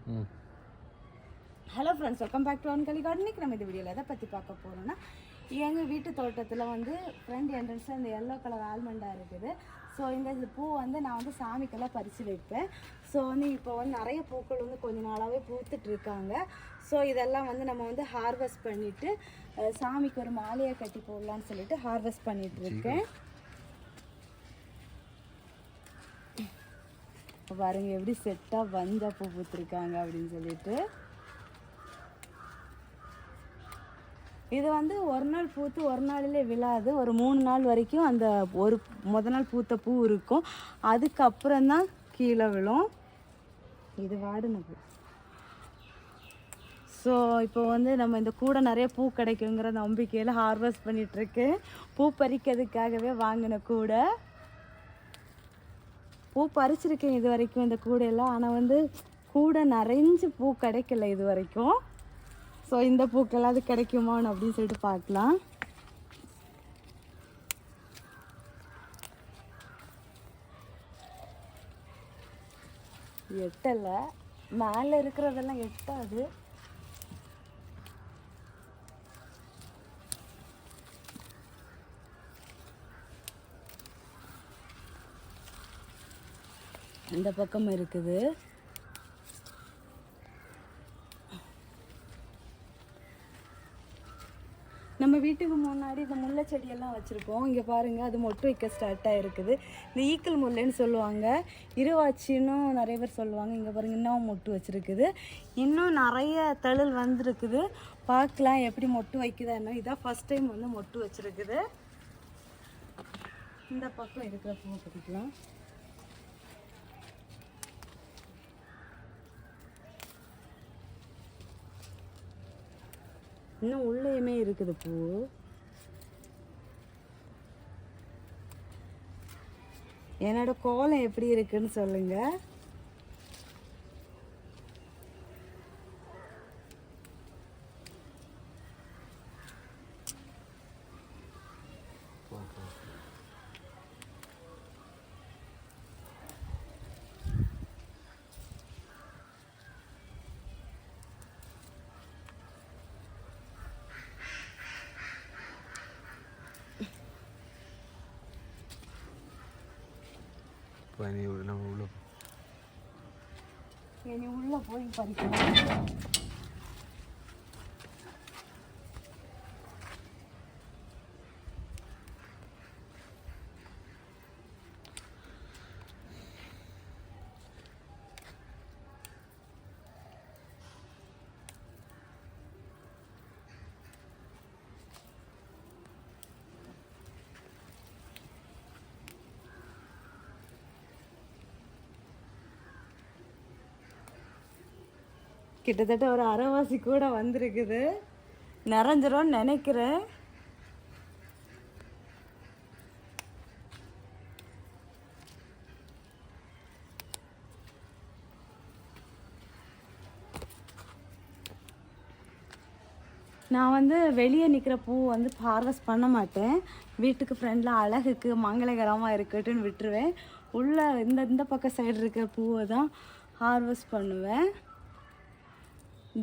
Hello friends, welcome back to அன்கலி gardening. நம்ம இந்த வீடியோவில் எதை பற்றி பார்க்க போகிறோம்னா, எங்கள் வீட்டு தோட்டத்தில் வந்து ஃப்ரண்ட் என்ட்ரன்ஸில் இந்த எல்லோ கலர் ஆல்மண்டாக இருக்குது. ஸோ இந்த பூ வந்து நான் வந்து சாமிக்கெல்லாம் பறித்து வைப்பேன். ஸோ வந்து இப்போ வந்து நிறைய பூக்கள் வந்து கொஞ்ச நாளாகவே பூத்துட்ருக்காங்க. ஸோ இதெல்லாம் வந்து நம்ம வந்து ஹார்வெஸ்ட் பண்ணிவிட்டு சாமிக்கு ஒரு மாலையை கட்டி போடலான்னு சொல்லிட்டு ஹார்வெஸ்ட் பண்ணிகிட்ருக்கேன். இப்போ பாருங்க எப்படி செட்டாக வந்தா பூ பூத்துருக்காங்க அப்படின்னு சொல்லிட்டு. இது வந்து ஒரு நாள் பூத்து ஒரு நாளிலே விழாது. ஒரு 3 நாள் வரைக்கும் அந்த ஒரு நாள் பூத்த பூ இருக்கும். அதுக்கப்புறம் தான் கீழே விழும். இது வாடின பூ. ஸோ இப்போ வந்து நம்ம இந்த கூட நிறைய பூ கிடைக்குங்கிற நம்பிக்கையில் ஹார்வெஸ்ட் பண்ணிகிட்ருக்கேன். பூ பறிக்கிறதுக்காகவே வாங்கின கூட பூ பறிச்சிருக்கேன் இது வரைக்கும் இந்த கூடையெல்லாம். ஆனால் வந்து கூடை நிறைஞ்சு பூ கிடைக்கல இது வரைக்கும். ஸோ இந்த பூக்கெல்லாம் அது கிடைக்குமான்னு அப்படின்னு சொல்லிட்டு பார்க்கலாம். எட்டலை, மேலே இருக்கிறதெல்லாம் எட்டாது. இந்த பக்கம் இருக்குது. நம்ம வீட்டுக்கு முன்னாடி இந்த முல்லை செடியெல்லாம் வச்சுருக்கோம். இங்கே பாருங்கள், அது மொட்டு வைக்க ஸ்டார்ட் ஆகிருக்குது. இந்த ஈக்கல் முல்லைன்னு சொல்லுவாங்க, இருவாச்சின்னும் நிறைய பேர் சொல்லுவாங்க. இங்கே பாருங்கள், இன்னும் மொட்டு வச்சுருக்குது. இன்னும் நிறைய தளிர் வந்துருக்குது. பார்க்கலாம் எப்படி மொட்டு வைக்குதான்னு. இதான் ஃபஸ்ட் டைம் வந்து மொட்டு வச்சுருக்குது. இந்த பக்கம் இருக்கிற பூவை பற்றிக்கலாம். இன்னும் உள்ளேயுமே இருக்குது பூ. என்னோட கோலம் எப்படி இருக்குன்னு சொல்லுங்க. இனி உள்ள போய் பறிக்கலாம். கிட்டத்தட்ட ஒரு அரைவாசி கூட வந்திருக்குது. நிறைஞ்சிரும்னு நினைக்கிறேன். நான் வந்து வெளியே நிற்கிற பூ வந்து ஹார்வெஸ்ட் பண்ண மாட்டேன். வீட்டுக்கு ஃப்ரெண்டில் அழகுக்கு மங்களகரமாக இருக்கட்டுன்னு விட்டுருவேன். உள்ள இந்த பக்கம் சைடு இருக்கிற பூவை தான் ஹார்வெஸ்ட் பண்ணுவேன்.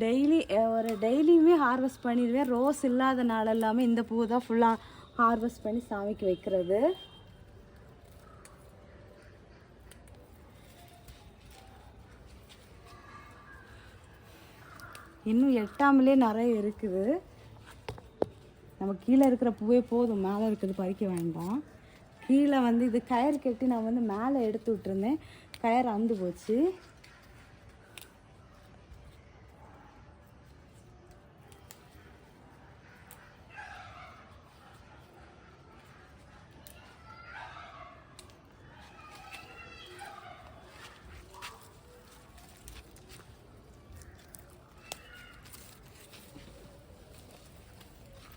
டெய்லியுமே ஹார்வெஸ்ட் பண்ணிடுவேன். ரோஸ் இல்லாத நாள் எல்லாமே இந்த பூ தான் ஃபுல்லாக ஹார்வெஸ்ட் பண்ணி சாமிக்கு வைக்கிறது. இன்னும் எட்டாமலே நிறைய இருக்குது. நம்ம கீழே இருக்கிற பூவே போதும், மேலே இருக்கிறது பறிக்க வேண்டாம். கீழே வந்து இது கயிறு கட்டி நான் வந்து மேலே எடுத்து விட்டுருந்தேன். கயிறு அந்து போச்சு.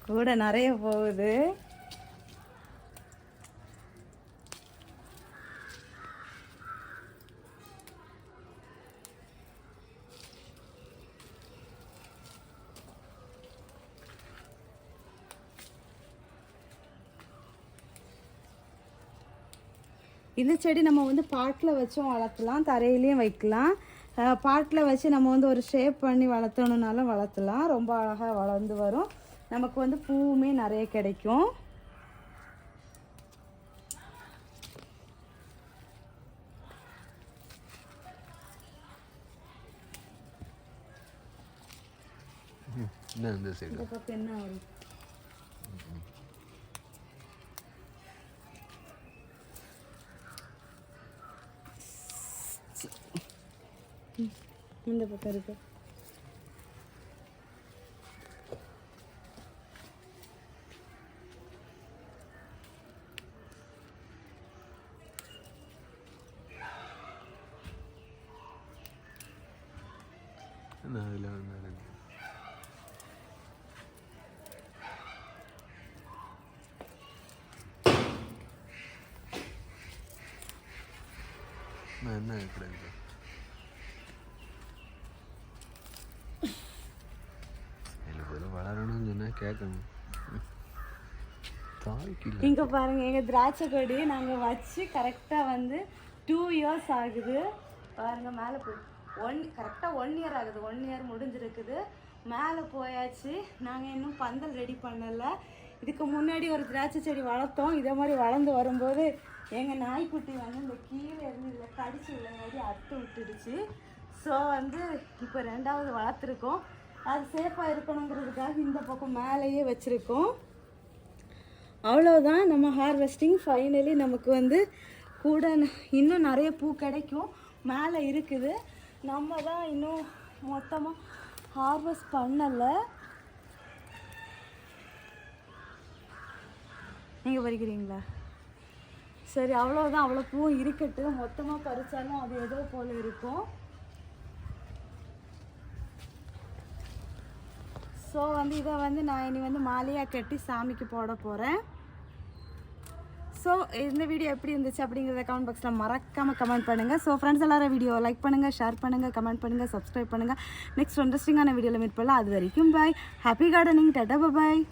கூட நிறைய போகுது. இந்த செடி நம்ம வந்து பாட்டில் வச்சும் வளர்க்கலாம், தரையிலையும் வைக்கலாம். பாட்டில் வச்சு நம்ம வந்து ஒரு ஷேப் பண்ணி வளர்த்தணுன்னாலும் வளர்த்தலாம். ரொம்ப அழகாக வளர்ந்து வரும். நமக்கு வந்து பூவுமே நிறைய கிடைக்கும். இந்த பக்கம் என்ன வரும்? இந்த பக்கம் இருக்கு. என்ன கிடையாது வளரணும்னு சொன்னா கேட்கணும். இங்க பாருங்க, எங்க திராட்சை கொடி நாங்க வச்சு கரெக்டா வந்து 2 இயர்ஸ் ஆகுது. பாருங்க மேலே போய் கரெக்டாக 1 இயர் ஆகுது. 1 இயர் முடிஞ்சிருக்குது. மேலே போயாச்சு. நாங்கள் இன்னும் பந்தல் ரெடி பண்ணலை. இதுக்கு முன்னாடி ஒரு திராட்சை செடி வளர்த்தோம். இதே மாதிரி வளர்ந்து வரும்போது எங்கள் நாய்க்குட்டி வந்து இந்த கீழே இருந்து இதில் கடிச்சு இல்லைங்காட்டி அட்டு விட்டுடுச்சு. ஸோ வந்து இப்போ 2வது வளர்த்துருக்கோம். அது சேஃபாக இருக்கணுங்கிறதுக்காக இந்த பக்கம் மேலேயே வச்சுருக்கோம். அவ்வளோதான் நம்ம ஹார்வெஸ்டிங். ஃபைனலி நமக்கு வந்து கூட இன்னும் நிறைய பூ கிடைக்கும். மேலே இருக்குது. நம்ம தான் இன்னும் மொத்தமாக ஹார்வெஸ்ட் பண்ணலை. நீங்கள் பறிக்கிறீங்களா? சரி, அவ்வளோதான். அவ்வளோ பூ இருக்கட்டும். மொத்தமாக பறித்தாலும் அது ஏதோ போல் இருக்கும். ஸோ வந்து இதை வந்து நான் இனி வந்து மாலையாக கட்டி சாமிக்கு போட போகிறேன். ஸோ இந்த வீடியோ எப்படி இருந்துச்சு அப்படிங்கிறத கமெண்ட் பாக்ஸில் மறக்காமல் கமெண்ட் பண்ணுங்கள். ஸோ ஃப்ரெண்ட்ஸ் எல்லாரும் வீடியோ லைக் பண்ணுங்கள், ஷேர் பண்ணுங்கள், கமெண்ட் பண்ணுங்கள், சப்ஸ்கிரைப் பண்ணுங்கள். நெக்ஸ்ட் இன்ட்ரெஸ்டிங்கான வீடியோவில் மீட் பண்ணலாம். அது வரைக்கும் பாய். Happy gardening. டாடா பாய்.